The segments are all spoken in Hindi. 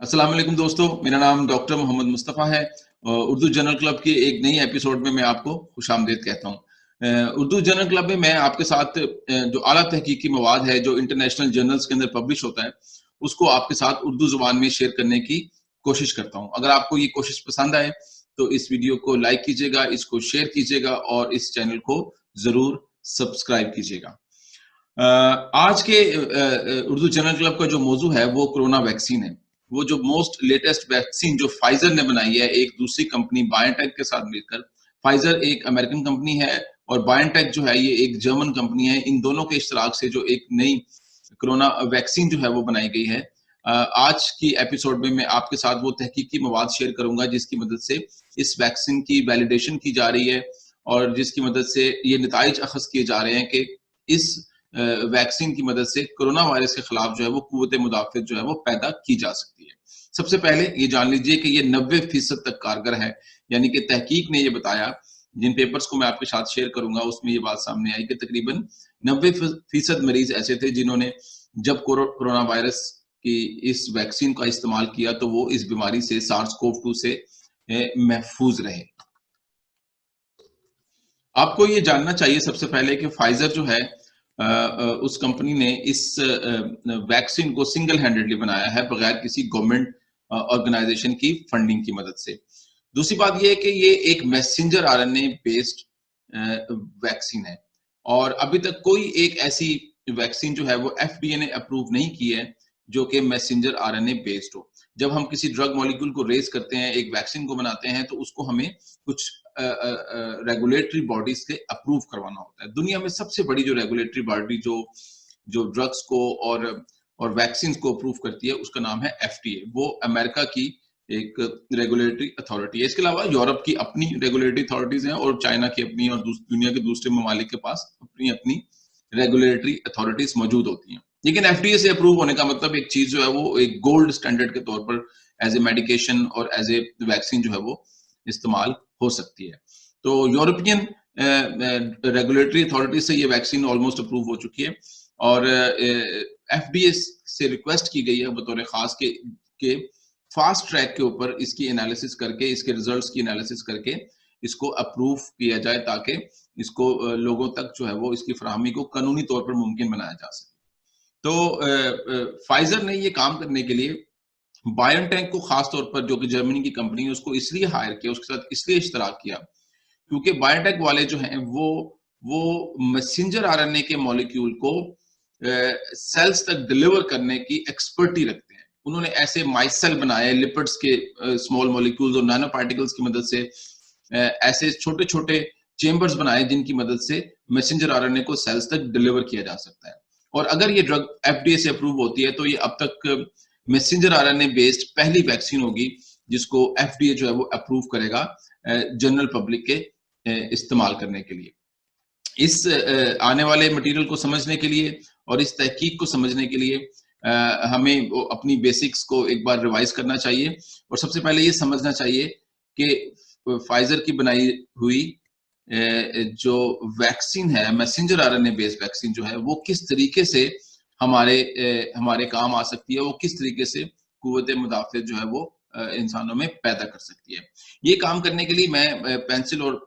अस्सलाम वालेकुम दोस्तों, मेरा नाम डॉक्टर मोहम्मद मुस्तफ़ा है। उर्दू जर्नल क्लब के एक नई एपिसोड में मैं आपको खुशामदीद कहता हूँ। उर्दू जर्नल क्लब में मैं आपके साथ जो आला तहकीकी मवाद है, जो इंटरनेशनल जर्नल्स के अंदर पब्लिश होता है, उसको आपके साथ उर्दू ज़ुबान में शेयर करने की कोशिश करता हूँ। अगर आपको ये कोशिश पसंद आए, तो इस वीडियो को लाइक कीजिएगा, इसको शेयर कीजिएगा और इस चैनल को ज़रूर सब्सक्राइब कीजिएगा। आज के उर्दू जर्नल क्लब का जो मौजू है वो कोरोना वैक्सीन है। वो जो मोस्ट लेटेस्ट वैक्सीन जो फाइजर ने बनाई है एक दूसरी कंपनी बायोटेक के साथ मिलकर। फाइजर एक अमेरिकन कंपनी है और बायोटेक जो है ये एक जर्मन कंपनी है। इन दोनों के इश्तराक से जो एक नई कोरोना वैक्सीन जो है वो बनाई गई है। आज की एपिसोड में मैं आपके साथ वो तहकीकी मवाद शेयर करूंगा जिसकी मदद से इस वैक्सीन की वैलिडेशन की जा रही है और जिसकी मदद से ये नताइज अखज़ किए जा रहे हैं कि इस वैक्सीन की मदद से कोरोना वायरस के खिलाफ जो है वो कुव्वत मुदाफ़ित जो है वो पैदा की जा सकती है। सबसे पहले ये जान लीजिए कि ये 90% तक कारगर है, यानी कि तहकीक ने ये बताया, जिन पेपर्स को मैं आपके साथ शेयर करूंगा उसमें ये बात सामने आई कि तकरीबन 90% मरीज ऐसे थे जिन्होंने जब कोरोना वायरस की इस वैक्सीन का इस्तेमाल किया तो वो इस बीमारी से SARS-CoV-2 से महफूज रहे। आपको ये जानना चाहिए सबसे पहले कि फाइजर जो है उस कंपनी ने इस वैक्सीन को सिंगल हैंडेडली बनाया है बगैर किसी गवर्नमेंट ऑर्गेनाइजेशन की फंडिंग की मदद से। दूसरी बात ये है कि ये एक मैसेंजर आरएनए बेस्ड वैक्सीन है और अभी तक कोई एक ऐसी वैक्सीन जो है वो एफडीए ने अप्रूव नहीं की है जो कि मैसेंजर आरएनए बेस्ड हो। जब हम किसी ड्रग मॉलिक्यूल को रेज करते हैं, एक वैक्सीन को बनाते हैं, तो उसको हमें कुछ रेगुलेटरी बॉडीज से अप्रूव करवाना होता है। दुनिया में सबसे बड़ी जो रेगुलेटरी बॉडी जो ड्रग्स को और वैक्सीन को अप्रूव करती है उसका नाम है एफडीए। वो अमेरिका की एक रेगुलेटरी अथॉरिटी है। इसके अलावा यूरोप की अपनी रेगुलेटरी अथॉरिटीज हैं और चाइना की अपनी और दुनिया के दूसरे ममालिक के पास अपनी अपनी रेगुलेटरी अथॉरिटीज मौजूद होती हैं। लेकिन एफडीए से अप्रूव होने का मतलब एक चीज जो है वो एक गोल्ड स्टैंडर्ड के तौर पर एज ए मेडिकेशन और एज ए वैक्सीन जो है वो इस्तेमाल हो सकती है। तो यूरोपियन रेगुलेटरी अथॉरिटी से ये वैक्सीन ऑलमोस्ट अप्रूव हो चुकी है और एफडीए से रिक्वेस्ट की गई है बतौर खास के फास्ट ट्रैक के ऊपर इसकी एनालिसिस करके, इसके रिजल्ट्स की एनालिसिस करके इसको अप्रूव किया जाए ताकि इसको लोगों तक जो है वो इसकी फराहमी को कानूनी तौर पर मुमकिन बनाया जा सके। तो फाइजर ने ये काम करने के लिए बायोटेक को खास तौर पर, जो कि जर्मनी की कंपनी है, उसको इसलिए हायर किया, उसके साथ इसलिए इश्तराक किया क्योंकि बायोटेक वाले जो हैं वो मैसेंजर आरएनए के मॉलिक्यूल को सेल्स तक डिलीवर करने की एक्सपर्टी रखते हैं। उन्होंने ऐसे माइसेल बनाए लिपिड्स के स्मॉल मॉलिक्यूल्स और नैनो पार्टिकल्स की मदद से ऐसे छोटे छोटे चेम्बर्स बनाए जिनकी मदद से मैसेंजर आरएनए को सेल्स तक डिलीवर किया जा सकता है। और अगर ये ड्रग एफडीए से अप्रूव होती है तो ये अब तक मैसेंजर आरएनए बेस्ड पहली वैक्सीन होगी जिसको एफडीए जो है वो अप्रूव करेगा जनरल पब्लिक के इस्तेमाल करने के लिए। इस आने वाले मटेरियल को समझने के लिए और इस तहकीक को समझने के लिए हमें अपनी बेसिक्स को एक बार रिवाइज करना चाहिए और सबसे पहले ये समझना चाहिए कि फाइजर की बनाई हुई जो वैक्सीन है, मैसेंजर आरएनए बेस्ड वैक्सीन जो है वो किस तरीके से हमारे काम आ सकती है, वो किस तरीके से कुव्वत मुदाफ़ित जो है वो इंसानों में पैदा कर सकती है। ये काम करने के लिए मैं पेंसिल और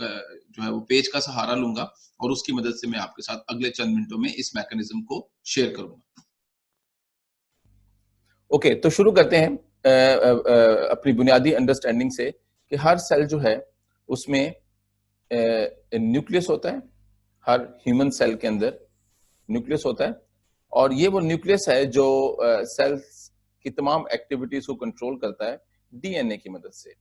जो है वो पेज का सहारा लूंगा और उसकी मदद से मैं आपके साथ अगले चंद मिनटों में इस मैकेनिज्म को शेयर करूंगा। ओके, तो शुरू करते हैं अपनी बुनियादी अंडरस्टैंडिंग से कि हर सेल जो है उसमें न्यूक्लियस होता है। हर ह्यूमन सेल के अंदर न्यूक्लियस होता है और ये वो न्यूक्लियस है जो सेल्स की तमाम एक्टिविटीज को कंट्रोल करता है डीएनए की मदद से।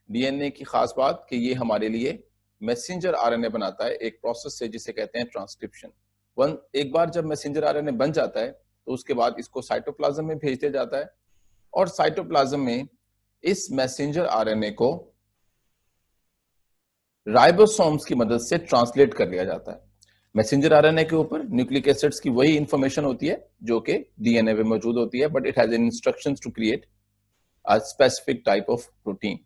डीएनए की खास बात कि ये हमारे लिए मैसेंजर आरएनए बनाता है एक प्रोसेस से जिसे कहते हैं ट्रांसक्रिप्शन। एक बार जब मैसेंजर आरएनए बन जाता है तो उसके बाद इसको साइटोप्लाज्म में भेज दिया जाता है और साइटोप्लाज्म में इस मैसेंजर आरएनए को राइबोसोम्स की मदद से ट्रांसलेट कर लिया जाता है। मैसेंजर आरएनए के ऊपर न्यूक्लिक एसिड्स की वही इंफॉर्मेशन होती है जो कि डीएनए में मौजूद होती है, but it has instructions to create a specific type of protein.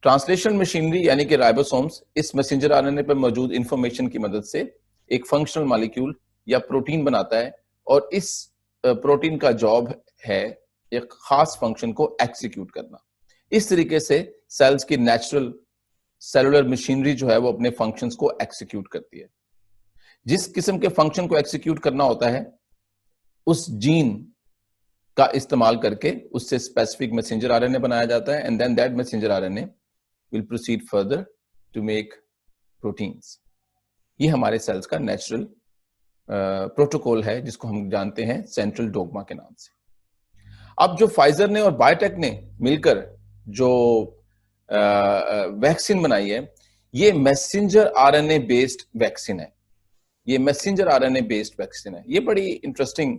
Translation machinery यानी कि राइबोसोम्स इस मैसेंजर आरएनए पर मौजूद इंफॉर्मेशन की मदद से एक फंक्शनल मॉलिक्यूल या प्रोटीन बनाता है और इस प्रोटीन का जॉब है एक खास फंक्शन को एग्जीक्यूट करना। इस तरीके से सेल्स की नेचुरल सेलुलर मशीनरी जो है वो अपने फंक्शंस को एग्जीक्यूट करती है। जिस किस्म के फंक्शन को एग्जीक्यूट करना होता है उस जीन का इस्तेमाल करके उससे स्पेसिफिक मैसेंजर आरएनए बनाया जाता है and then that messenger RNA will proceed further to make proteins. ये हमारे सेल्स का नेचुरल प्रोटोकॉल है जिसको हम जानते हैं सेंट्रल डोग्मा के नाम से। अब जो फाइजर ने और बायोटेक ने मिलकर जो वैक्सीन बनाई है ये मैसेंजर आरएनए बेस्ड वैक्सीन है। ये मैसेंजर आरएनए बेस्ड वैक्सीन है। ये बड़ी इंटरेस्टिंग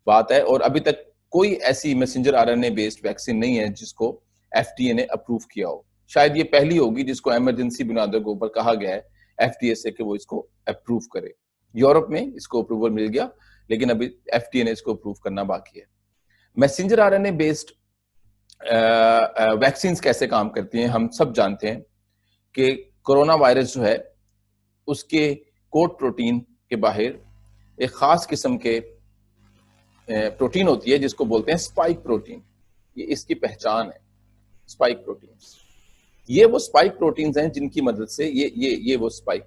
बात है और अभी तक कोई ऐसी मैसेंजर आरएनए बेस्ड वैक्सीन नहीं है जिसको एफडीए ने अप्रूव किया हो। शायद ये पहली होगी जिसको इमरजेंसी बुनियादों के ऊपर कहा गया है एफडीए से कि वो इसको अप्रूव करे। यूरोप में इसको अप्रूवल मिल गया लेकिन अभी एफडीए ने इसको अप्रूव करना बाकी है। मैसेंजर आरएनए बेस्ड वैक्सीन्स कैसे काम करती हैं हम सब जानते हैं कि कोरोना वायरस जो है उसके कोड प्रोटीन के बाहर एक खास किस्म के प्रोटीन होती है जिसको बोलते हैं स्पाइक प्रोटीन। ये इसकी पहचान है स्पाइक प्रोटीन। ये वो स्पाइक प्रोटीन्स हैं जिनकी मदद से ये वो स्पाइक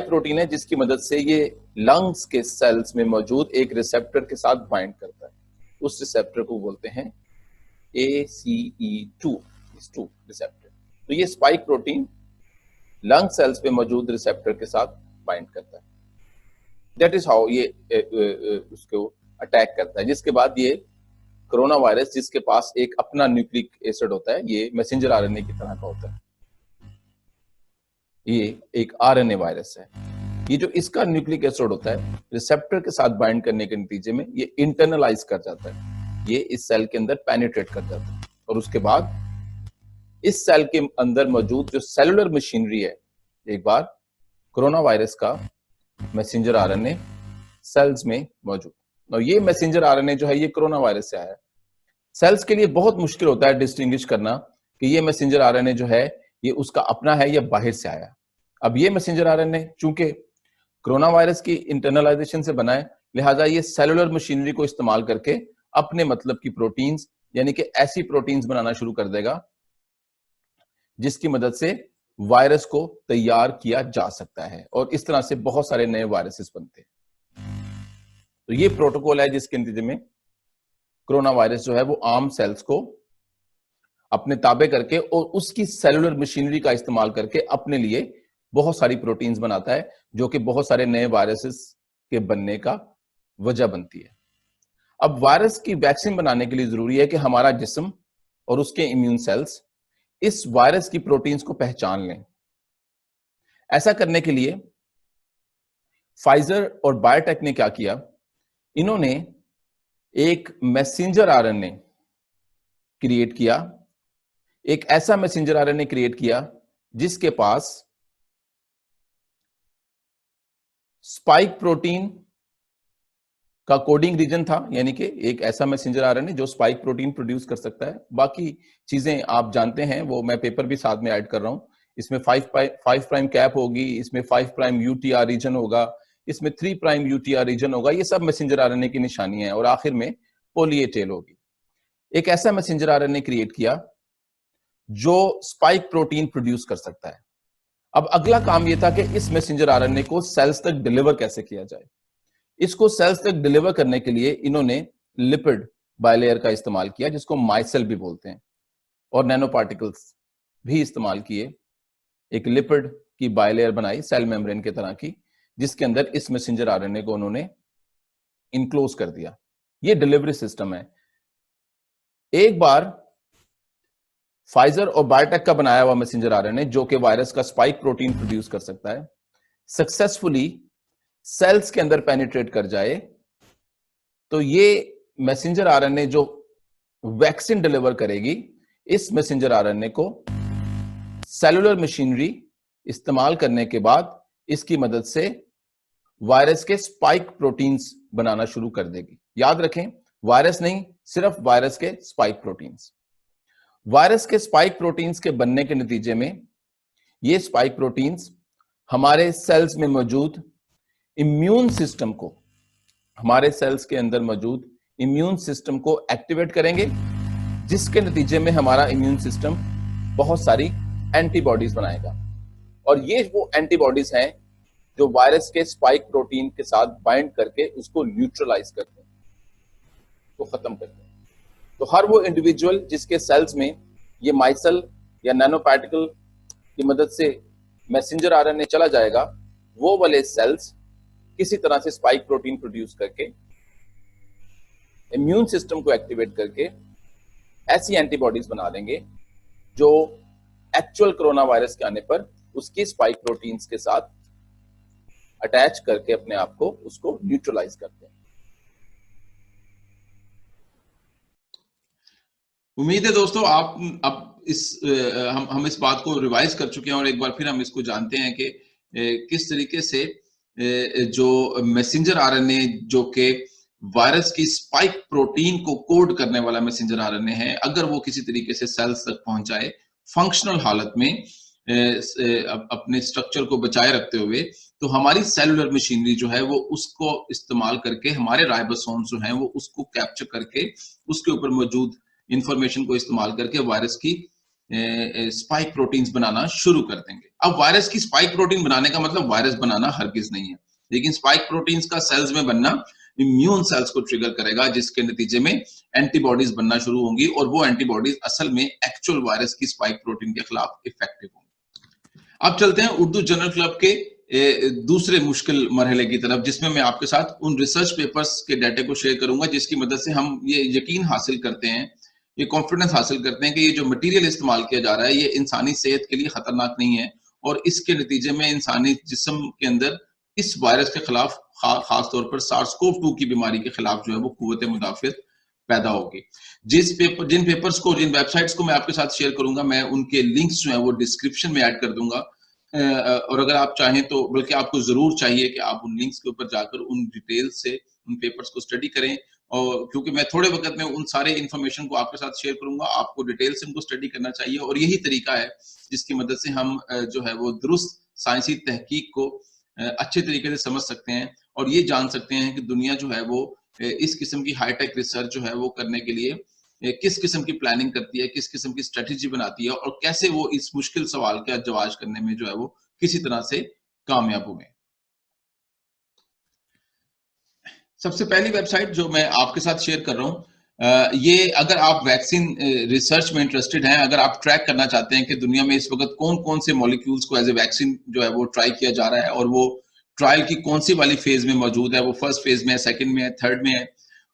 प्रोटीन है जिसकी मदद से ये लंग्स के सेल्स में मौजूद एक रिसेप्टर के साथ बाइंड करता है। उस रिसेप्टर को बोलते हैं ACE2 रिसेप्टर। तो ये स्पाइक प्रोटीन लंग सेल्स पे मौजूद रिसेप्टर के साथ बाइंड करता है। दैट इज हाउ ये उसको अटैक करता है। जिसके बाद ये कोरोना वायरस जिसके पास एक अपना न्यूक्लिक एसिड होता है ये मैसेंजर आरएनए की तरह का होता है। ये एक आरएनए वायरस है। ये जो इसका न्यूक्लिक एसिड होता है रिसेप्टर के साथ बाइंड करने के नतीजे में ये इंटरनलाइज कर जाता है। ये इस सेल के अंदर पेनिट्रेट कर जाता है और उसके बाद इस सेल के अंदर मौजूद जो सेलुलर मशीनरी है एक बार कोरोना वायरस का मैसेंजर आरएनए सेल्स में मौजूद। और ये मैसेंजर आरएनए जो है ये कोरोना वायरस से आया है। सेल्स के लिए बहुत मुश्किल होता है डिस्टिंग्विश करना कि ये मैसेंजर आरएनए जो है ये उसका अपना है या बाहर से आया। अब ये मैसेंजर आरएनए चूंकि कोरोना वायरस की इंटरनलाइजेशन से बना है लिहाजा ये सेलुलर मशीनरी को इस्तेमाल करके अपने मतलब की प्रोटीन्स यानी कि ऐसी प्रोटीन्स बनाना शुरू कर देगा जिसकी मदद से वायरस को तैयार किया जा सकता है और इस तरह से बहुत सारे नए वायरसेस बनते हैं। तो ये प्रोटोकॉल है जिसके नतीजे में कोरोना वायरस जो है वो आम सेल्स को अपने ताबे करके और उसकी सेलुलर मशीनरी का इस्तेमाल करके अपने लिए बहुत सारी प्रोटीन्स बनाता है जो कि बहुत सारे नए वायरसेस के बनने का वजह बनती है। अब वायरस की वैक्सीन बनाने के लिए जरूरी है कि हमारा जिस्म और उसके इम्यून सेल्स इस वायरस की प्रोटीन्स को पहचान लें। ऐसा करने के लिए फाइजर और बायोटेक ने क्या किया, इन्होंने एक मैसेंजर आरएनए क्रिएट किया, एक ऐसा मैसेंजर आरएनए क्रिएट किया जिसके पास स्पाइक प्रोटीन का कोडिंग रीजन था, यानी कि एक ऐसा मैसेंजर आरएनए जो स्पाइक प्रोटीन प्रोड्यूस कर सकता है। बाकी चीजें आप जानते हैं, वो मैं पेपर भी साथ में ऐड कर रहा हूं। इसमें 5 प्राइम कैप होगी, इसमें 5 प्राइम यूटीआर रीजन होगा, इसमें 3 प्राइम यूटीआर रीजन होगा। ये सब मैसेंजर आरएनए की निशानियां हैं और आखिर में पॉली ए टेल होगी। एक ऐसा मैसेंजर आरएनए क्रिएट किया जो स्पाइक प्रोटीन प्रोड्यूस कर सकता है। अब अगला काम यह था कि इस मैसेंजर आरएनए को सेल्स तक डिलीवर कैसे किया जाए। इसको सेल्स तक डिलीवर करने के लिए इन्होंने लिपिड बायलेयर का इस्तेमाल किया जिसको माइसेल भी बोलते हैं, और नैनो पार्टिकल्स भी इस्तेमाल किए। एक लिपिड की बायलेयर बनाई सेल मेम्ब्रेन की तरह की, जिसके अंदर इस मैसेंजर आरएनए को उन्होंने इनक्लोज कर दिया। ये डिलीवरी सिस्टम है। एक बार फाइजर और बायोटेक का बनाया हुआ मैसेंजर आरएनए जो कि वायरस का स्पाइक प्रोटीन प्रोड्यूस कर सकता है, सक्सेसफुली सेल्स के अंदर पेनिट्रेट कर जाए तो ये मैसेंजर आरएनए जो वैक्सीन डिलीवर करेगी, इस मैसेंजर आरएनए को सेलुलर मशीनरी इस्तेमाल करने के बाद इसकी मदद से वायरस के स्पाइक प्रोटीन्स बनाना शुरू कर देगी। याद रखें, वायरस नहीं, सिर्फ वायरस के स्पाइक प्रोटीन्स। वायरस के स्पाइक प्रोटीन्स के बनने के नतीजे में ये स्पाइक प्रोटीन्स हमारे सेल्स में मौजूद इम्यून सिस्टम को हमारे सेल्स के अंदर मौजूद इम्यून सिस्टम को एक्टिवेट करेंगे, जिसके नतीजे में हमारा इम्यून सिस्टम बहुत सारी एंटीबॉडीज बनाएगा। और ये वो एंटीबॉडीज हैं जो वायरस के स्पाइक प्रोटीन के साथ बाइंड करके उसको न्यूट्रलाइज करते हैं, तो खत्म करते हैं। तो हर वो इंडिविजुअल जिसके सेल्स में ये माइसल या नैनो पार्टिकल की मदद से मैसेंजर आरएनए चला जाएगा, वो वाले सेल्स किसी तरह से स्पाइक प्रोटीन प्रोड्यूस करके इम्यून सिस्टम को एक्टिवेट करके ऐसी एंटीबॉडीज बना देंगे जो एक्चुअल कोरोना वायरस के आने पर उसकी स्पाइक प्रोटीन्स के साथ अटैच करके अपने आप को उसको न्यूट्रलाइज करते हैं। उम्मीद है दोस्तों आप अब हम इस बात को रिवाइज कर चुके हैं और एक बार फिर हम इसको जानते हैं कि किस तरीके से जो मैसेंजर आरएनए जो कि वायरस की स्पाइक प्रोटीन को कोड करने वाला मैसेंजर आरएनए है, अगर वो किसी तरीके से सेल्स तक पहुंच जाए फंक्शनल हालत में अपने स्ट्रक्चर को बचाए रखते हुए, तो हमारी सेलुलर मशीनरी जो है वो उसको इस्तेमाल करके, हमारे राइबोसोम्स जो हैं वो उसको कैप्चर करके उसके ऊपर मौजूद इंफॉर्मेशन को इस्तेमाल करके वायरस की स्पाइक प्रोटीन्स बनाना शुरू कर देंगे। अब वायरस की स्पाइक प्रोटीन बनाने का मतलब वायरस बनाना हरगिज नहीं है, लेकिन स्पाइक प्रोटीन्स का सेल्स में बनना इम्यून सेल्स को ट्रिगर करेगा, जिसके नतीजे में एंटीबॉडीज बनना शुरू होंगी और वो एंटीबॉडीज असल में एक्चुअल वायरस की स्पाइक प्रोटीन के खिलाफ इफेक्टिव होंगी। अब चलते हैं उर्दू जर्नल क्लब के दूसरे मुश्किल मरहले की तरफ, जिसमें मैं आपके साथ उन रिसर्च पेपर्स के डाटे को शेयर करूंगा जिसकी मदद से हम ये यकीन हासिल करते हैं, ये कॉन्फिडेंस हासिल करते हैं कि ये जो मटेरियल इस्तेमाल किया जा रहा है ये इंसानी सेहत के लिए खतरनाक नहीं है और इसके नतीजे में इंसानी जिस्म के अंदर इस वायरस के खिलाफ खास तौर पर सार्स-कोव-2 की बीमारी के खिलाफ जो है वो कुव्वत मुदाफियत पैदा होगी। जिन पेपर्स को, जिन वेबसाइट्स को मैं आपके साथ शेयर करूंगा, मैं उनके लिंक्स जो है वो डिस्क्रिप्शन में ऐड कर दूंगा और अगर आप चाहें तो, बल्कि आपको जरूर चाहिए कि आप उन लिंक्स के ऊपर जाकर उन डिटेल से उन पेपर्स को स्टडी करें, और क्योंकि मैं थोड़े वक्त में उन सारे इंफॉर्मेशन को आपके साथ शेयर करूंगा, आपको डिटेल से उनको स्टडी करना चाहिए और यही तरीका है जिसकी मदद से हम जो है वो दुरुस्त साइंसी तहकीक को अच्छे तरीके से समझ सकते हैं और ये जान सकते हैं कि दुनिया जो है वो इस किस्म की हाईटेक रिसर्च जो है वो करने के लिए किस किस्म की प्लानिंग करती है, किस किस्म की स्ट्रेटेजी बनाती है और कैसे वो इस मुश्किल सवाल का जवाब करने में जो है वो किसी तरह से कामयाब हुए। सबसे पहली वेबसाइट जो मैं आपके साथ शेयर कर रहा हूँ, ये अगर आप वैक्सीन रिसर्च में इंटरेस्टेड हैं, अगर आप ट्रैक करना चाहते हैं कि दुनिया में इस वक्त कौन कौन से मॉलिक्यूल्स को एज ए वैक्सीन जो है वो ट्राई किया जा रहा है और वो ट्रायल की कौन सी वाली फेज में मौजूद है, वो फर्स्ट फेज में है, सेकंड में है, थर्ड में है,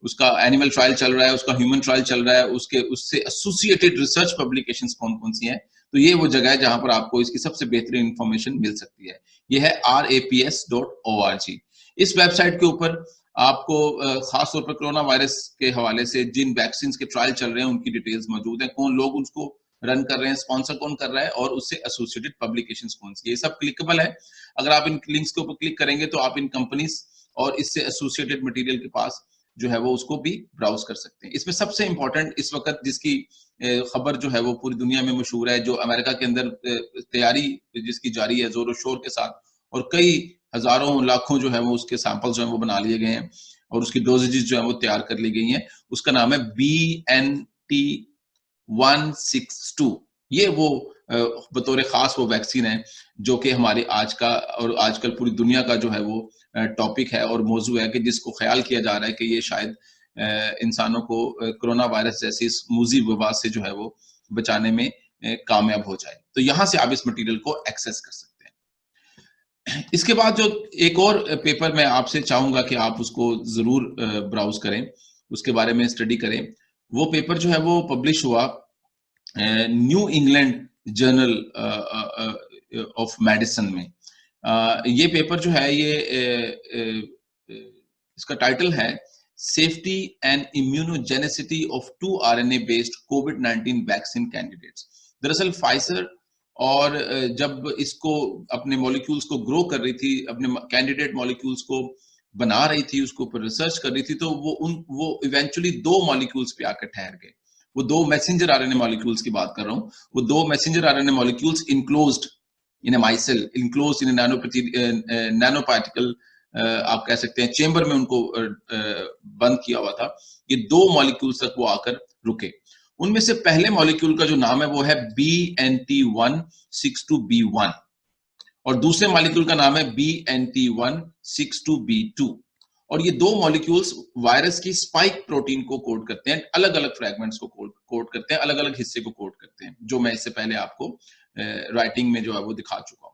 उसका एनिमल ट्रायल चल रहा है, उसका ह्यूमन ट्रायल चल रहा है, उससे एसोसिएटेड रिसर्च पब्लिकेशंस कौन कौन सी हैं, तो ये वो जगह है जहां पर आपको इसकी सबसे बेहतरीन इंफॉर्मेशन मिल सकती है। ये है raps.org। इस वेबसाइट के ऊपर आपको खास तौर पर कोरोना वायरस के हवाले से जिन वैक्सीन के ट्रायल चल रहे हैं उनकी डिटेल्स मौजूद हैं, कौन लोग उसको रन कर रहे हैं, स्पॉन्सर कौन कर रहा है और उससे एसोसिएटेड पब्लिकेशंस कौन सी, ये सब क्लिकेबल है। अगर आप इन लिंक्स के ऊपर क्लिक करेंगे तो आप इन कंपनीज और इससे एसोसिएटेड मटेरियल के पास जो है वो उसको भी ब्राउज कर सकते हैं। इसमें सबसे इंपॉर्टेंट इस वक्त जिसकी खबर जो है वो पूरी दुनिया में मशहूर है, जो अमेरिका के अंदर तैयारी जिसकी जारी है जोरों शोर के साथ और कई हजारों लाखों जो है वो उसके सैंपल्स जो है वो बना लिए गए हैं और उसकी डोजेजेस जो है वो तैयार कर ली गई हैं। उसका नाम है BNT162। ये वो बतौर खास वो वैक्सीन है जो कि हमारे आज का और आजकल पूरी दुनिया का जो है वो टॉपिक है और मौजू है कि जिसको ख्याल किया जा रहा है कि ये शायद इंसानों को कोरोना वायरस जैसी इस मूजी वबा से जो है वो बचाने में कामयाब हो जाए। तो यहां से आप इस मटेरियल को एक्सेस कर सकते हैं। इसके बाद जो एक और पेपर मैं आपसे चाहूंगा कि आप उसको जरूर ब्राउज करें, उसके बारे में स्टडी करें। वो पेपर जो है वो पब्लिश हुआ new England journal of medicine में। ये पेपर जो है ये इसका टाइटल है safety and immunogenicity of 2 RNA based covid vaccine candidates. दरअसल फाइजर और जब इसको अपने मॉलिक्यूल्स को ग्रो कर रही थी, अपने कैंडिडेट मॉलिक्यूल्स को बना रही थी, उसके ऊपर रिसर्च कर रही थी, तो वो इवेंचुअली 2 मॉलिक्यूल्स पे आकर ठहर गए। वो 2 मैसेंजर आरएनए मॉलिक्यूल्स की बात कर रहा हूँ। वो 2 मैसेंजर आरएनए मॉलिक्यूल्स इनक्लोज्ड इन अ माइसेल, इनक्लोज्ड इन अ नैनो पार्टिकल आप कह सकते हैं चेंबर में उनको बंद किया हुआ था, ये 2 मॉलिक्यूल्स तक वो आकर रुके। उनमें से पहले मॉलिक्यूल का जो नाम है वो है BNT162B1 और दूसरे मॉलिक्यूल का नाम है BNT162B2 और ये 2 मॉलिक्यूल्स वायरस की स्पाइक प्रोटीन को कोड करते हैं, अलग-अलग फ्रैगमेंट्स को कोड करते हैं, अलग-अलग हिस्से को कोड करते हैं, जो मैं इससे पहले आपको राइटिंग में जो है वो दिखा चुका हूं।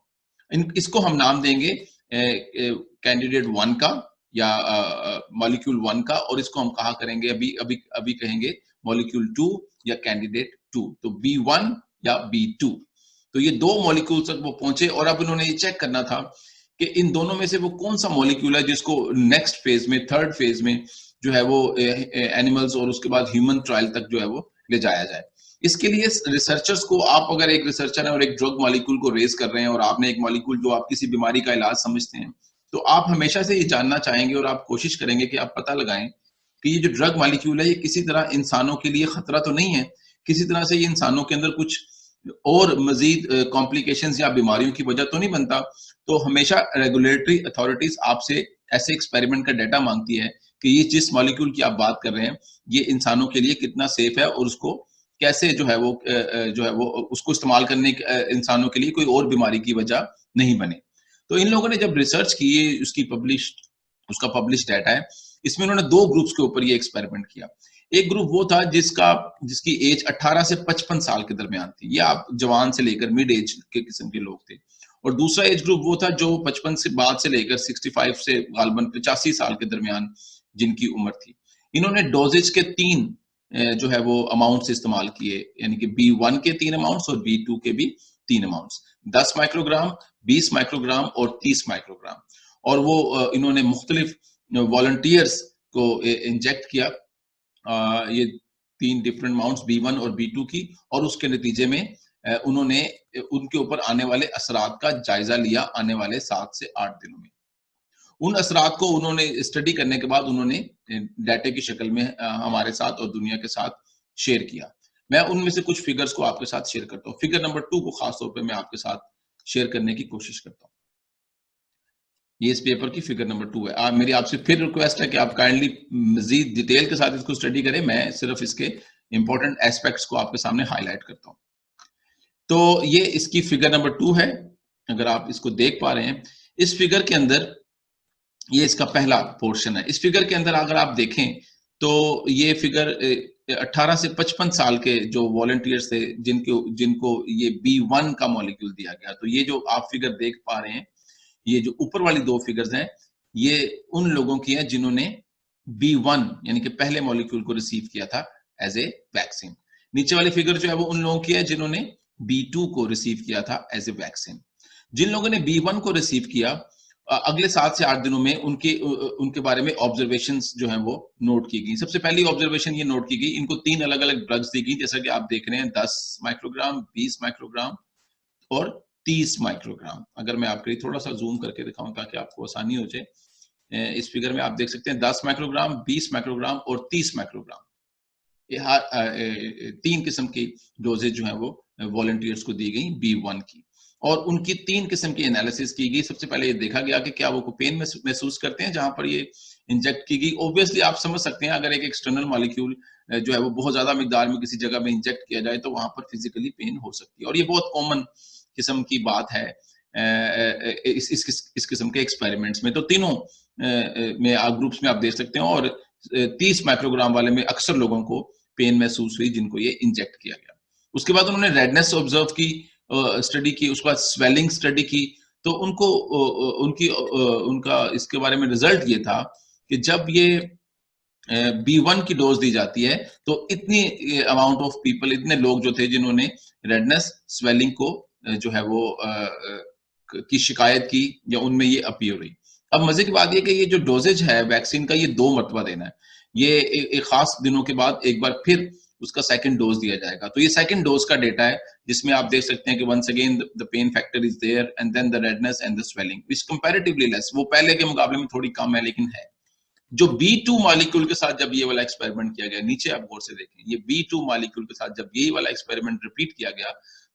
इसको हम नाम देंगे कैंडिडेट 1 का या मॉलिक्यूल 1 का और इसको हम कहा करेंगे अभी कहेंगे मॉलिक्यूल 2 या कैंडिडेट 2, तो B1 या B2। तो ये 2 मॉलिक्यूल तक वो पहुंचे और अब उन्होंने ये चेक करना था कि इन दोनों में से वो कौन सा मॉलिक्यूल है जिसको नेक्स्ट फेज में, थर्ड फेज में जो है वो एनिमल्स और उसके बाद ह्यूमन ट्रायल तक जो है वो ले जाया जाए। इसके लिए रिसर्चर्स को, आप अगर एक रिसर्चर है और एक ड्रग मॉलिक्यूल को रेज कर रहे हैं और आपने एक मॉलिक्यूल जो आप किसी बीमारी का इलाज समझते हैं, तो आप हमेशा से ये जानना चाहेंगे और आप कोशिश करेंगे कि आप पता लगाएं कि ये जो ड्रग मॉलिक्यूल है ये किसी तरह इंसानों के लिए खतरा तो नहीं है, किसी तरह से ये इंसानों के अंदर कुछ और मजीद कॉम्प्लिकेशंस या बीमारियों की वजह तो नहीं बनता। तो हमेशा रेगुलेटरी अथॉरिटीज आपसे ऐसे एक्सपेरिमेंट का डाटा मांगती है कि ये जिस मॉलिक्यूल की आप बात कर रहे हैं ये इंसानों के लिए कितना सेफ है और उसको कैसे जो है वो उसको इस्तेमाल करने इंसानों के लिए कोई और बीमारी की वजह नहीं बने। तो इन लोगों ने जब रिसर्च की, ये उसका पब्लिश डाटा है, इसमें उन्होंने 2 ग्रुप्स के ऊपर ये एक्सपेरिमेंट किया। एक ग्रुप वो था जिसकी एज 18 से 55 साल के दरमियान थी, ये आप जवान से लेकर मिड एज के किस्म के लोग थे। और दूसरा एज ग्रुप वो था जो 55 से बाद से लेकर 65 से गालबन 85 साल के दरमियान जिनकी उम्र थी। इन्होंने डोजेज के 3 जो है वो अमाउंट्स इस्तेमाल किए, यानी कि B1 के 3 अमाउंट्स और B2 के भी 3 अमाउंट्स, 10 माइक्रोग्राम, 20 माइक्रोग्राम और 30 माइक्रोग्राम। और वो इन्होंने मुख्तलिफ वॉलंटियर्स को इंजेक्ट किया ये 3 डिफरेंट अमाउंट्स B1 और B2 की, और उसके नतीजे में उन्होंने उनके ऊपर आने वाले असरात का जायजा लिया आने वाले 7 से 8 दिनों में। उन असरात को उन्होंने स्टडी करने के बाद उन्होंने डाटे की शक्ल में हमारे साथ और दुनिया के साथ शेयर किया। मैं उनमें से कुछ फिगर्स को आपके साथ शेयर करता हूँ। फिगर नंबर 2 को खास तौर पे मैं आपके साथ शेयर करने की कोशिश करता हूँ। ये इस पेपर की फिगर नंबर 2 है। मेरी आपसे फिर रिक्वेस्ट है कि आप काइंडली मजीद डिटेल के साथ इसको स्टडी करें, मैं सिर्फ इसके इंपॉर्टेंट एस्पेक्ट्स को आपके सामने हाईलाइट करता हूँ। तो ये इसकी फिगर नंबर 2 है, अगर आप इसको देख पा रहे हैं। इस फिगर के अंदर ये इसका पहला पोर्शन है। इस फिगर के अंदर अगर आप देखें तो ये फिगर 18 से 55 साल के जो वॉलंटियर्स थे जिनको ये B1 का मॉलिक्यूल दिया गया। तो ये जो आप फिगर देख पा रहे हैं, ये जो ऊपर वाली 2 फिगर्स हैं, ये उन लोगों की हैं जिन्होंने B1 यानी कि पहले मॉलिक्यूल को रिसीव किया था एज ए वैक्सीन। नीचे वाली फिगर जो है वो उन लोगों की है जिन्होंने B2 को रिसीव किया था एज ए वैक्सीन। जिन लोगों ने B1 को रिसीव किया, अगले 7 से 8 दिनों में उनके बारे में ऑब्जर्वेशंस जो हैं वो नोट की गई। सबसे पहली ऑब्जर्वेशन ये नोट की गई, इनको 3 अलग-अलग ड्रग्स दी गई, जैसा कि आप देख रहे हैं, 10 माइक्रोग्राम, 20 माइक्रोग्राम और 30 माइक्रोग्राम। अगर मैं आपके लिए थोड़ा सा जूम करके दिखाऊं ताकि आपको आसानी हो जाए, इस फिगर में आप देख सकते हैं 10 माइक्रोग्राम, 20 माइक्रोग्राम और 30 माइक्रोग्राम। ये 3 किस्म की डोजेज जो है वो वॉलंटियर्स को दी गई B1 की, और उनकी 3 किस्म की एनालिसिस की गई। सबसे पहले ये देखा गया कि क्या वो पेन महसूस करते हैं जहां पर ये इंजेक्ट की गई। ऑब्वियसली आप समझ सकते हैं, अगर एक एक्सटर्नल मॉलिक्यूल जो है वो बहुत ज्यादा मिकदार में किसी जगह में इंजेक्ट किया जाए तो वहां पर फिजिकली पेन हो सकती है, और ये बहुत कॉमन किस्म की बात है इस किस्म के एक्सपेरिमेंट्स में। तो तीनों में आप ग्रुप्स में आप देख सकते हैं, और 30 माइक्रोग्राम वाले में अक्सर लोगों को पेन महसूस हुई जिनको ये इंजेक्ट किया गया। उसके बाद उन्होंने रेडनेस ऑब्जर्व की, स्टडी की, उसके बाद स्वेलिंग स्टडी की। तो उनका इसके बारे में रिजल्ट ये था कि जब ये B1 की डोज दी जाती है तो इतनी अमाउंट ऑफ पीपल, इतने लोग जो थे जिन्होंने रेडनेस, स्वेलिंग को जो है वो की शिकायत की या उनमें ये अपीयर हुई। अब मजे की बात ये कि ये जो डोजेज है वैक्सीन का, ये 2 मरतबा देना है। ये एक खास दिनों के बाद एक बार फिर उसका सेकंड डोज दिया जाएगा। तो ये सेकंड डोज का डेटा है जिसमें आप देख सकते हैं कि once again the pain factor is there and then the redness and the swelling which comparatively less, वो पहले के मुकाबले में थोड़ी कम है लेकिन है। जो B2 मॉलिक्यूल के साथ जब ये वाला एक्सपेरिमेंट किया गया, नीचे आप गौर से देखें, ये B2 मॉलिक्यूल के साथ जब यही वाला एक्सपेरिमेंट रिपीट किया गया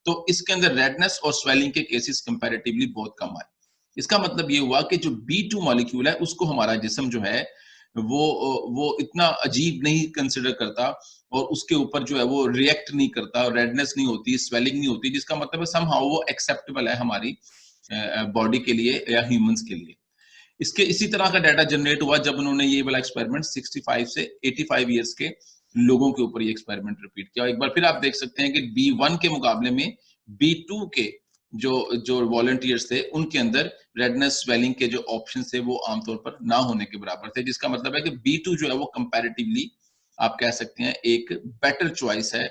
तो इसके अंदर रेडनेस और स्वेलिंग के केसेस कंपैरेटिवली बहुत कम आए। इसका मतलब ये हुआ कि जो B2 मॉलिक्यूल है उसको हमारा जिस्म जो है वो इतना अजीब नहीं कंसिडर करता और उसके ऊपर जो है वो रिएक्ट नहीं करता, रेडनेस नहीं होती, स्वेलिंग नहीं होती, जिसका मतलब है समहाउ वो एक्सेप्टेबल है हमारी बॉडी के लिए या ह्यूमंस के लिए। इसके इसी तरह का डाटा जनरेट हुआ जब उन्होंने ये वाला एक्सपेरिमेंट 65 से 85 इयर्स के लोगों के ऊपर ये एक्सपेरिमेंट रिपीट किया। एक बार फिर आप देख सकते हैं कि B1 के मुकाबले में B2 के जो जो वॉलंटियर्स थे उनके अंदर रेडनेस स्वेलिंग के जो ऑप्शन थे वो आमतौर पर ना होने के बराबर थे, जिसका मतलब है कि B2 जो है वो कंपैरेटिवली आप कह सकते हैं एक बेटर चॉइस है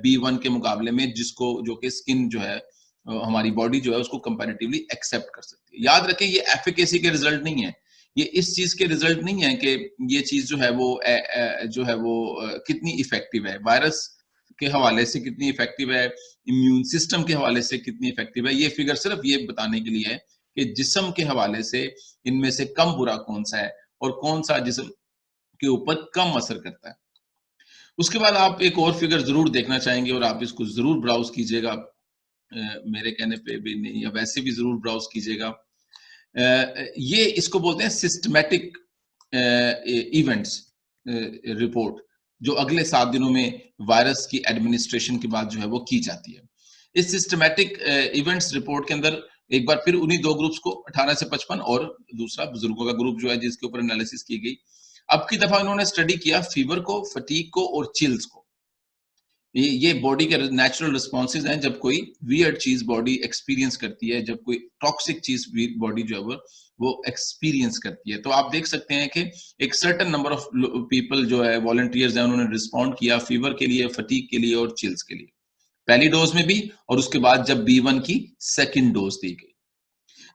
B1 के मुकाबले में, जिसको जो कि स्किन जो है हमारी बॉडी जो है उसको कंपैरेटिवली एक्सेप्ट कर सकती है। याद रखें ये एफिकेसी के रिजल्ट नहीं है, ये इस चीज के रिजल्ट नहीं है कि ये चीज जो है वो कितनी इफेक्टिव है, वायरस के हवाले से कितनी इफेक्टिव है, इम्यून सिस्टम के हवाले से कितनी इफेक्टिव है। ये फिगर सिर्फ ये बताने के लिए है कि जिस्म के हवाले से इनमें से कम बुरा कौन सा है और कौन सा जिस्म के ऊपर कम असर करता है। उसके बाद आप एक और फिगर जरूर देखना चाहेंगे और आप इसको जरूर ब्राउज कीजिएगा, मेरे कहने पे भी नहीं या वैसे भी जरूर ब्राउज कीजिएगा। ये इसको बोलते हैं सिस्टमैटिक इवेंट्स रिपोर्ट, जो अगले 7 दिनों में वायरस की एडमिनिस्ट्रेशन के बाद जो है वो की जाती है। इस सिस्टमैटिक इवेंट्स रिपोर्ट के अंदर एक बार फिर उन्हीं 2 ग्रुप्स को 18 से 55 और दूसरा बुजुर्गों का ग्रुप जो है जिसके ऊपर एनालिसिस की गई। अब की दफा इन्होंने स्टडी किया फीवर को, फटीग को और चिल्स को। ये बॉडी के नेचुरल रिस्पॉन्सेज हैं जब कोई वियर्ड चीज बॉडी एक्सपीरियंस करती है, जब कोई टॉक्सिक चीज बॉडी जो है वो एक्सपीरियंस करती है। तो आप देख सकते हैं कि एक सर्टेन नंबर ऑफ पीपल जो है वॉलंटियर्स हैं उन्होंने रिस्पॉन्ड किया फीवर के लिए, फटीग के लिए और चिल्स के लिए, पहली डोज में भी और उसके बाद जब B1 की सेकेंड डोज दी गई।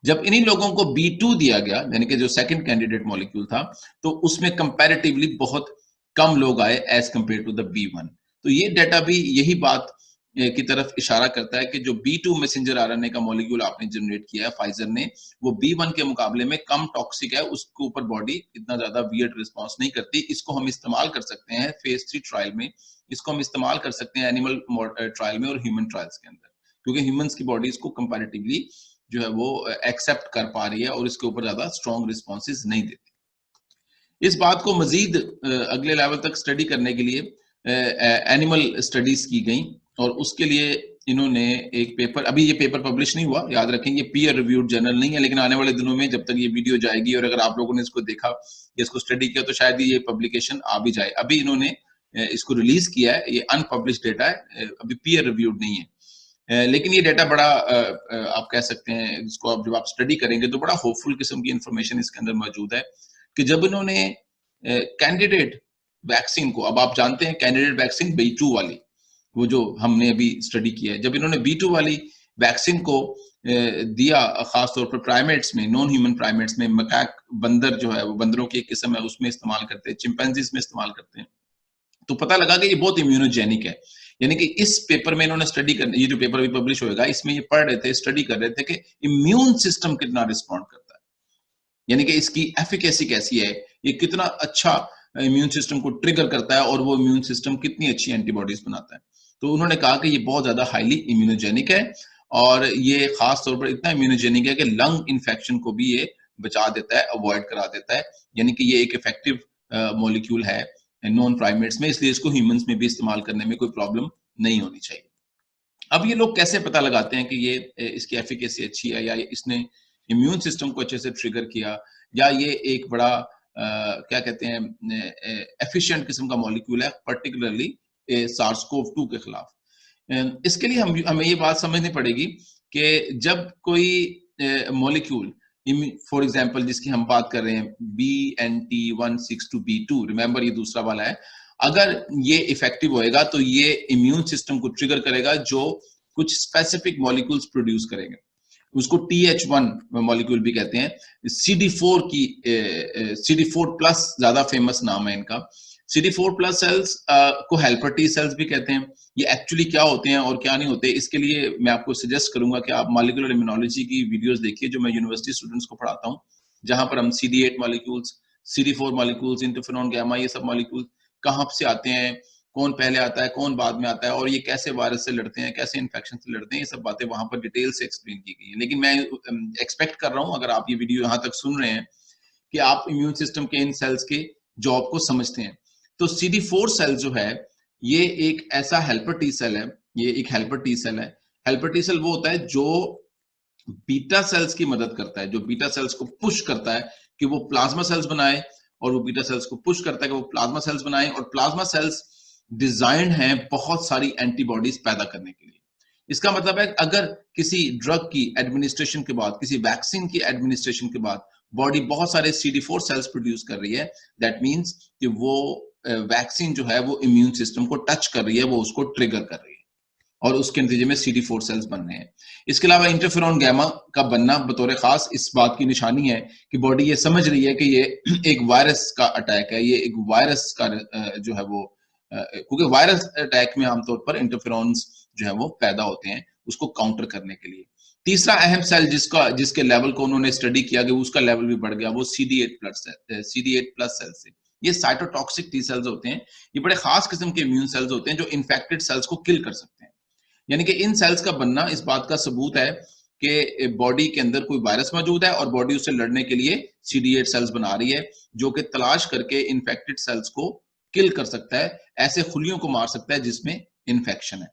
जब इन्हीं लोगों को B2 दिया गया यानी कि जो सेकंड कैंडिडेट मॉलिक्यूल था, तो उसमें कंपैरेटिवली बहुत कम लोग आए as compare to the B1। तो ये डाटा भी यही बात की तरफ इशारा करता है कि जो B2 मैसेंजर आरएनए का मॉलिक्यूल आपने जनरेट किया है फाइजर ने, वो B1 के मुकाबले में कम टॉक्सिक है, उसके ऊपर बॉडी इतना ज्यादा वियर्ड रिस्पॉन्स नहीं करती। इसको हम इस्तेमाल कर सकते हैं फेज 3 ट्रायल में, इसको हम इस्तेमाल कर सकते हैं एनिमल ट्रायल में और ह्यूमन ट्रायल्स के अंदर, क्योंकि ह्यूमंस की बॉडी इसको कंपैरेटिवली जो है वो एक्सेप्ट कर पा रही है और इसके ऊपर ज्यादा स्ट्रॉन्ग रिस्पॉन्सेज नहीं देती। इस बात को मजीद अगले लेवल तक स्टडी करने के लिए एनिमल स्टडीज की गई और उसके लिए इन्होंने एक पेपर, अभी ये पेपर पब्लिश नहीं हुआ, याद रखें ये पीयर रिव्यूड जर्नल नहीं है, लेकिन आने वाले दिनों में जब तक ये वीडियो जाएगी और अगर आप लोगों ने इसको देखा या इसको स्टडी किया तो शायद ये पब्लिकेशन आ भी जाए। अभी इन्होंने इसको रिलीज किया है, ये अनपब्लिश डेटा है, अभी पीयर रिव्यूड नहीं है, लेकिन ये डेटा बड़ा आप कह सकते हैं इसको जब आप स्टडी करेंगे तो बड़ा होपफुल किस्म की इंफॉर्मेशन इसके अंदर मौजूद है कि जब इन्होंने कैंडिडेट वैक्सीन को, अब आप जानते हैं कैंडिडेट वैक्सीन B2 वाली, वो जो हमने अभी स्टडी किया है, जब इन्होंने B2 वाली वैक्सीन को दिया खासतौर पर प्राइमेट्स में, नॉन ह्यूमन प्राइमेट्स में, मकैक बंदर जो है वो बंदरों की एक किस्म है उसमें इस्तेमाल करते हैं, चिंपैंजीज में इस्तेमाल करते हैं, तो पता लगा कि ये बहुत इम्यूनोजेनिक है। यानी कि इस पेपर में इन्होंने स्टडी कर, ये जो पेपर भी पब्लिश होएगा इसमें ये पढ़ रहे थे, स्टडी कर रहे थे कि इम्यून सिस्टम कितना रिस्पॉन्ड करता है, यानी कि इसकी एफिकेसी कैसी है, ये कितना अच्छा इम्यून सिस्टम को ट्रिगर करता है और वो इम्यून सिस्टम कितनी अच्छी एंटीबॉडीज बनाता है। तो उन्होंने कहा कि ये बहुत ज्यादा हाईली इम्यूनोजेनिक है और ये खास तौर पर इतना इम्यूनोजेनिक है कि लंग इन्फेक्शन को भी ये बचा देता है, अवॉइड करा देता है, यानी कि ये एक इफेक्टिव मॉलिक्यूल है नॉन प्राइमेट्स में, इसलिए इसको ह्यूमंस में भी इस्तेमाल करने में कोई प्रॉब्लम नहीं होनी चाहिए। अब ये लोग कैसे पता लगाते हैं कि ये इसकी एफिकेसी अच्छी है या इसने इम्यून सिस्टम को अच्छे से ट्रिगर किया या ये एक बड़ा क्या कहते हैं एफिशिएंट किस्म का मॉलिक्यूल है पर्टिकुलरली SARS-CoV-2 के खिलाफ। इसके लिए हमें ये बात समझनी पड़ेगी कि जब कोई मॉलिक्यूल फॉर एग्जांपल जिसकी हम बात कर रहे हैं BNT162b2, रिमेंबर ये दूसरा वाला है, अगर ये इफेक्टिव होएगा तो ये इम्यून सिस्टम को ट्रिगर करेगा जो कुछ स्पेसिफिक मॉलिक्यूल्स प्रोड्यूस करेंगे, उसको TH1 मॉलिक्यूल भी कहते हैं। CD4 की CD4 प्लस ज्यादा फेमस नाम है इनका। CD4 प्लस सेल्स को हेल्पर टी सेल्स भी कहते हैं। ये एक्चुअली क्या होते हैं और क्या नहीं होते, इसके लिए मैं आपको सजेस्ट करूंगा कि आप मॉलिक्यूलर इम्यूनोलॉजी की वीडियोस देखिए जो मैं यूनिवर्सिटी स्टूडेंट्स को पढ़ाता हूँ, जहां पर हम CD8 molecules, CD4 molecules, interferon gamma, ये सब मॉलिक्यूल कहाँ से आते हैं, कौन पहले आता है, कौन बाद में आता है, और ये कैसे वायरस से लड़ते हैं, कैसे इन्फेक्शन से लड़ते हैं, ये सब बातें वहां पर डिटेल से एक्सप्लेन की गई है। लेकिन मैं एक्सपेक्ट कर रहा हूं, अगर आप ये वीडियो यहाँ तक सुन रहे हैं, कि आप इम्यून सिस्टम के इन सेल्स के जॉब को समझते हैं। तो CD4 सेल जो है, ये एक ऐसा हेल्पर टी सेल है, ये एक हेल्पर टी सेल है। हेल्पर टी सेल वो होता है जो बीटा सेल्स की मदद करता है, जो बीटा सेल्स को पुश करता है कि वो प्लाज्मा सेल्स बनाए, और वो बीटा सेल्स को पुश करता है कि वो प्लाज्मा सेल्स बनाए, और प्लाज्मा सेल्स डिजाइंड हैं बहुत सारी एंटीबॉडीज पैदा करने के लिए। इसका मतलब है अगर किसी ड्रग की एडमिनिस्ट्रेशन के बाद, किसी वैक्सीन की एडमिनिस्ट्रेशन के बाद बॉडी बहुत सारे CD4 सेल्स प्रोड्यूस कर रही है, दैट मींस कि वो वैक्सीन जो है वो इम्यून सिस्टम को टच कर रही है, वो उसको ट्रिगर कर रही है, और उसके नतीजे में CD4 सेल्स बन रहे हैं। इसके अलावा इंटरफेरॉन गैमा का बनना बतौर खास इस बात की निशानी है कि बॉडी ये समझ रही है कि ये एक वायरस का अटैक है, ये एक वायरस का जो है वो, क्योंकि वायरस अटैक में आमतौर पर इंटरफेरॉन्स जो है वो पैदा होते हैं उसको काउंटर करने के लिए। तीसरा अहम सेल जिसके लेवल को उन्होंने स्टडी किया कि उसका लेवल भी बढ़ गया, वो CD8+ सेल से। ये साइटोटॉक्सिक टी सेल्स होते हैं, ये बड़े खास किस्म के इम्यून सेल्स होते हैं जो इन्फेक्टेड सेल्स को किल कर सकते हैं। यानी कि इन सेल्स का बनना इस बात का सबूत है कि बॉडी के अंदर कोई वायरस मौजूद है और बॉडी उससे लड़ने के लिए CD8 सेल्स बना रही है, जो कि तलाश करके इन्फेक्टेड सेल्स को किल कर सकता है, ऐसे खुलियों को मार सकता है जिसमें इन्फेक्शन है।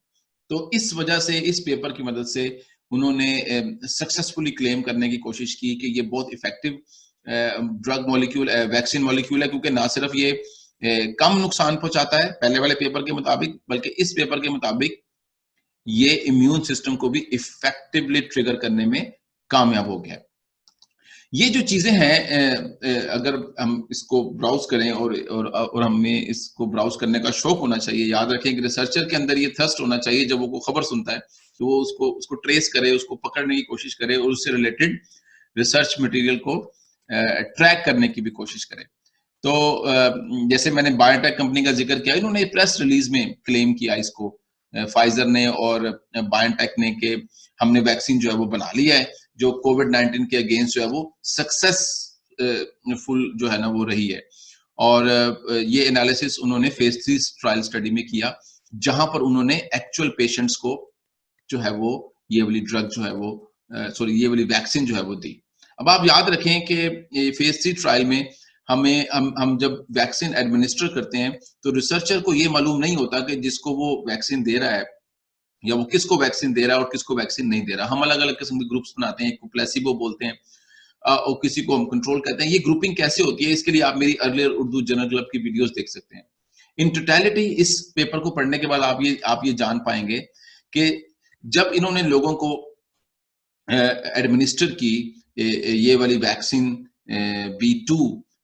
तो इस वजह से इस पेपर की मदद से उन्होंने सक्सेसफुली क्लेम करने की कोशिश की कि ये बहुत effective drug molecule, vaccine molecule है, क्योंकि ना सिर्फ ये कम नुकसान पहुंचाता है पहले वाले पेपर के मुताबिक, बल्कि इस पेपर के मुताबिक ये इम्यून सिस्टम को भी इफेक्टिवली ट्रिगर करने में कामयाब हो गया। ये जो चीजें हैं, अगर हम इसको ब्राउज करें और हमें इसको ब्राउज करने का शौक होना चाहिए। याद रखें कि रिसर्चर के अंदर ये थर्स्ट होना चाहिए, जब वो कोई खबर सुनता है तो वो उसको ट्रेस करे, उसको पकड़ने की कोशिश करे और उससे रिलेटेड रिसर्च मटेरियल को ट्रैक करने की भी कोशिश करे। तो जैसे मैंने बायोटेक कंपनी का जिक्र किया, इन्होंने प्रेस रिलीज में क्लेम किया इसको, फाइजर ने और बायोटेक ने, कि हमने वैक्सीन जो है वो बना लिया है जो कोविड-19 के अगेंस्ट जो है वो सक्सेसफुल जो है ना वो रही है। और ये एनालिसिस उन्होंने फेज 3 ट्रायल स्टडी में किया, जहां पर उन्होंने एक्चुअल पेशेंट्स को जो है वो ये वाली ड्रग जो है वो ये वाली वैक्सीन जो है वो दी। अब आप याद रखें कि फेज 3 ट्रायल में हम जब वैक्सीन एडमिनिस्टर करते हैं तो रिसर्चर को ये मालूम नहीं होता कि जिसको वो वैक्सीन दे रहा है या वो किसको वैक्सीन दे रहा है और किसको वैक्सीन नहीं दे रहा। हम अलग अलग किस्म के ग्रुप्स बनाते हैं, एक को प्लेसिबो बोलते हैं और किसी को हम कंट्रोल कहते हैं। ये ग्रुपिंग कैसे होती है, इसके लिए आप मेरी अर्लियर उर्दू जर्नल क्लब की वीडियोस देख सकते हैं। इन टोटलिटी इस पेपर को पढ़ने के बाद आप ये जान पाएंगे कि जब इन्होंने लोगों को एडमिनिस्टर की ये वाली वैक्सीन B2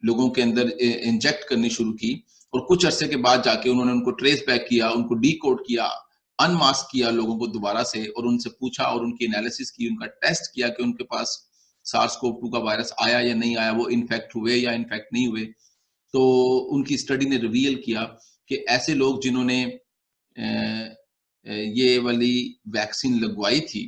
लोगों के अंदर इंजेक्ट करनी शुरू की, और कुछ अरसे के बाद जाके उन्होंने उनको ट्रेस बैक किया, उनको डीकोड किया, अनमास्क किया लोगों को दोबारा से, और उनसे पूछा और उनकी एनालिसिस की, उनका टेस्ट किया कि उनके पास SARS-CoV-2 का वायरस आया या नहीं आया, वो इन्फेक्ट हुए या इन्फेक्ट नहीं हुए। तो उनकी स्टडी ने रिवील किया कि ऐसे लोग जिन्होंने ये वाली वैक्सीन लगवाई थी,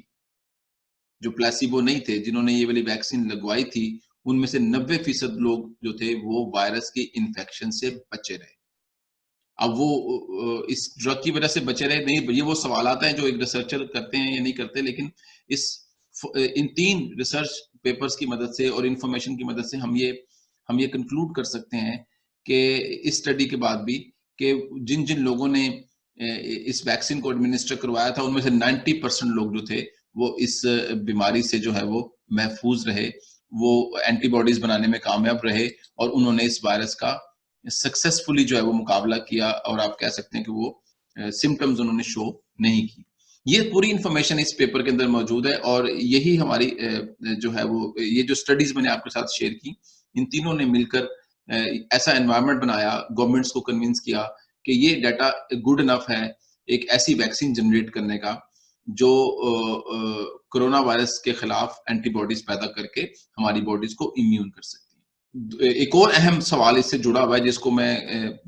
जो प्लेसिबो नहीं थे, जिन्होंने ये वाली वैक्सीन लगवाई थी, उनमें से 90% लोग जो थे वो वायरस के इन्फेक्शन से बचे रहे। अब वो इस ड्रग की वजह से बचे रहे नहीं, ये वो सवालात हैं जो एक रिसर्चर करते हैं या नहीं करते, लेकिन इन 3 रिसर्च पेपर्स की मदद से और इंफॉर्मेशन की मदद से हम ये कंक्लूड कर सकते हैं कि इस स्टडी के बाद भी कि जिन लोगों ने इस वैक्सीन को एडमिनिस्टर करवाया था, उनमें से 90% लोग जो थे वो इस बीमारी से जो है वो महफूज रहे, वो एंटीबॉडीज बनाने में कामयाब रहे, और उन्होंने इस वायरस का सक्सेसफुली जो है वो मुकाबला किया, और आप कह सकते हैं कि वो सिम्टम्स उन्होंने शो नहीं की। ये पूरी इंफॉर्मेशन इस पेपर के अंदर मौजूद है, और यही हमारी जो है वो ये जो स्टडीज मैंने आपके साथ शेयर की, इन तीनों ने मिलकर ऐसा एनवायरनमेंट बनाया, गवर्नमेंट्स को कन्विंस किया कि ये डाटा गुड इनफ है एक ऐसी वैक्सीन जनरेट करने का जो कोरोना वायरस के खिलाफ एंटीबॉडीज पैदा करके हमारी बॉडीज को इम्यून कर सकती है। एक और अहम सवाल इससे जुड़ा हुआ है जिसको मैं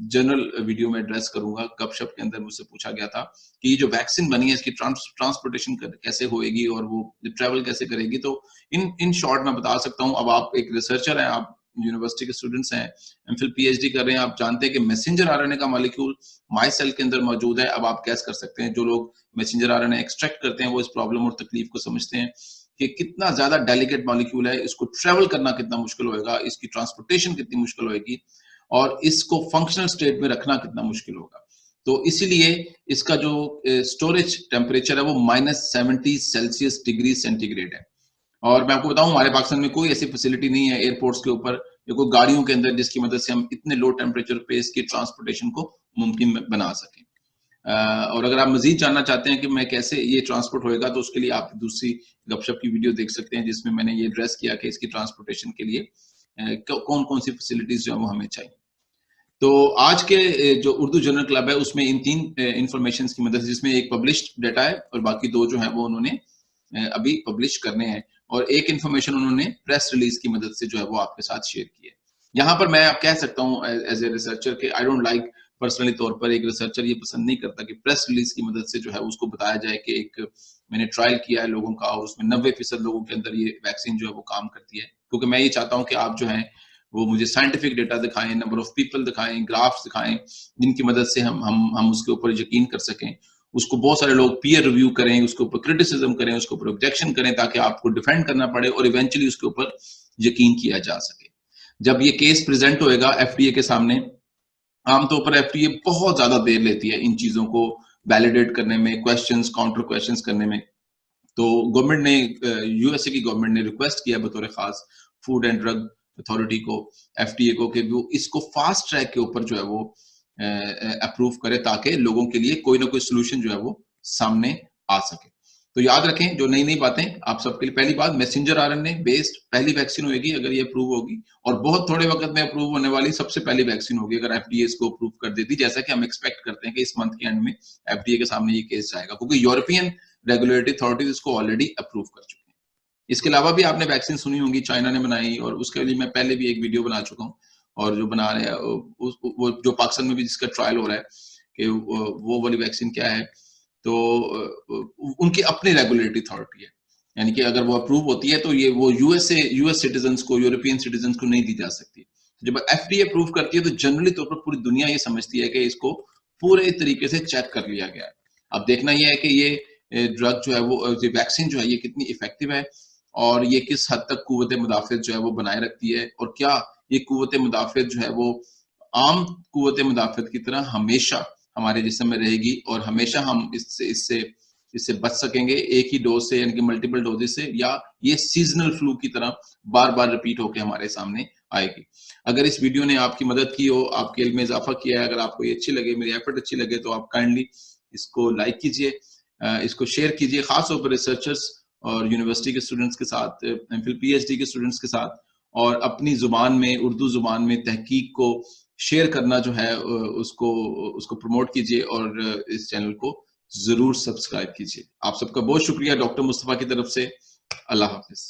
जनरल वीडियो में एड्रेस करूंगा। गपशप के अंदर मुझसे पूछा गया था कि ये जो वैक्सीन बनी है इसकी ट्रांसपोर्टेशन कैसे होएगी और वो ट्रेवल कैसे करेगी। तो इन शॉर्ट मैं बता सकता हूं, अब आप एक रिसर्चर हैं, आप यूनिवर्सिटी के स्टूडेंट्स हैं, एमफिल पीएचडी कर रहे हैं, आप जानते हैं कि मैसेंजर आरएनए का मॉलिक्यूल माई सेल के अंदर मौजूद है। अब आप गैस कर सकते हैं, जो लोग मैसेंजर आरएनए एक्सट्रैक्ट करते हैं वो इस प्रॉब्लम और तकलीफ को समझते हैं कि कितना ज्यादा डेलिकेट मॉलिक्यूल है, इसको ट्रेवल करना कितना मुश्किल होगा, इसकी ट्रांसपोर्टेशन कितनी मुश्किल होगी और इसको फंक्शनल स्टेट में रखना कितना मुश्किल होगा। तो इसीलिए इसका जो स्टोरेज टेम्परेचर है वो -70 डिग्री सेंटीग्रेड है। और मैं आपको बताऊं, हमारे पाकिस्तान में कोई ऐसी फैसिलिटी नहीं है एयरपोर्ट्स के ऊपर या कोई गाड़ियों के अंदर जिसकी मदद से हम इतने लो टेम्परेचर पे इसकी ट्रांसपोर्टेशन को मुमकिन बना सकें। और अगर आप मजीद जानना चाहते हैं कि मैं कैसे ये ट्रांसपोर्ट होएगा, तो उसके लिए आप दूसरी गपशप की वीडियो देख सकते हैं जिसमें मैंने ये एड्रेस किया कि इसकी ट्रांसपोर्टेशन के लिए कौन कौन सी फैसिलिटीज जो है वो हमें चाहिए। तो आज के जो उर्दू जर्नल क्लब है उसमें इन 3 इंफॉर्मेशन की मदद से, जिसमें एक पब्लिश्ड डाटा है और बाकी 2 जो है वो उन्होंने अभी पब्लिश करने हैं, और एक इंफॉर्मेशन उन्होंने प्रेस रिलीज की मदद से जो है वो आपके साथ शेयर की है। यहाँ पर मैं आप कह सकता हूँ एज ए रिसर्चर कि आई डोंट लाइक, पर्सनली तौर पर एक रिसर्चर ये पसंद नहीं करता कि प्रेस रिलीज की मदद से जो है उसको बताया जाए कि एक मैंने ट्रायल किया है लोगों का और उसमें 90% लोगों के अंदर ये वैक्सीन जो है वो काम करती है। क्योंकि मैं ये चाहता हूँ कि आप जो है वो मुझे साइंटिफिक डेटा दिखाएं, नंबर ऑफ पीपल दिखाएं, ग्राफ्स दिखाएं, जिनकी मदद से हम उसके ऊपर यकीन कर सकें। उसको बहुत सारे लोग पीयर रिव्यू करें, उसके ऊपर क्रिटिसिज्म करें, उसके ऊपर ऑब्जेक्शन करें, ताकि आपको डिफेंड करना पड़े और इवेंचुअली उसके ऊपर यकीन किया जा सके। जब ये केस प्रेजेंट होएगा एफडीए के सामने, आमतौर पर एफडीए बहुत ज्यादा देर लेती है इन चीजों को वैलिडेट करने में, क्वेश्चंस काउंटर क्वेश्चंस करने में। तो गवर्नमेंट ने, यूएसए की गवर्नमेंट ने रिक्वेस्ट किया बतौर खास फूड एंड ड्रग अथॉरिटी को, एफडीए को, कि वो इसको फास्ट ट्रैक के ऊपर जो है वो अप्रूव करे ताकि लोगों के लिए कोई ना कोई सोल्यूशन जो है वो सामने आ सके। तो याद रखें जो नई नई बातें आप सबके लिए, पहली बात मैसेंजर आरएनए बेस्ड पहली वैक्सीन होगी अगर ये अप्रूव होगी, और बहुत थोड़े वक्त में अप्रूव होने वाली सबसे पहली वैक्सीन होगी अगर एफडीए इसको अप्रूव कर देती, जैसा कि हम एक्सपेक्ट करते हैं कि इस मंथ के एंड में एफडीए के सामने ये केस जाएगा, क्योंकि यूरोपियन रेगुलेटरी अथॉरिटीज इसको ऑलरेडी अप्रूव कर चुकी हैं। इसके अलावा भी आपने वैक्सीन सुनी होंगी, चाइना ने बनाई, और उसके लिए मैं पहले भी एक वीडियो बना चुका हूँ, और जो बना रहे हैं वो जो पाकिस्तान में भी जिसका ट्रायल हो रहा है कि वो वाली वैक्सीन क्या है, तो उनकी अपनी रेगुलेटरी अथॉरिटी है, यानी कि अगर वो अप्रूव होती है तो ये वो यूएस सिटीजन्स को, यूरोपियन सिटीजन्स को नहीं दी जा सकती। जब एफडीए अप्रूव करती है तो जनरली तौर पर पूरी दुनिया ये समझती है कि इसको पूरे तरीके से चेक कर लिया गया है। अब देखना यह है कि ये ड्रग जो है वो, वैक्सीन जो है ये कितनी इफेक्टिव है और ये किस हद तक कुव्वत मुदाफियत जो है वो बनाए रखती है, और क्या ये कुव्वत मुदाफियत जो है वो आम कुव्वत मुदाफियत की तरह हमेशा हमारे जिस्म में रहेगी और हमेशा हम इससे बच सकेंगे एक ही डोज से, यानी कि मल्टीपल डोजेस से, या ये सीजनल फ्लू की तरह बार बार रिपीट होकर हमारे सामने आएगी। अगर इस वीडियो ने आपकी मदद की हो, आपके इल्म में इजाफा किया है, अगर आपको ये अच्छी लगे, मेरी एफर्ट अच्छी लगे, तो आप काइंडली इसको लाइक कीजिए, इसको शेयर कीजिए, खासतौर पर रिसर्चर्स और यूनिवर्सिटी के स्टूडेंट्स के साथ, एमफिल पीएचडी के स्टूडेंट्स के साथ, और अपनी जुबान में, उर्दू जुबान में तहकीक को शेयर करना जो है उसको प्रमोट कीजिए, और इस चैनल को जरूर सब्सक्राइब कीजिए। आप सबका बहुत शुक्रिया डॉक्टर मुस्तफा की तरफ से। अल्लाह हाफिज।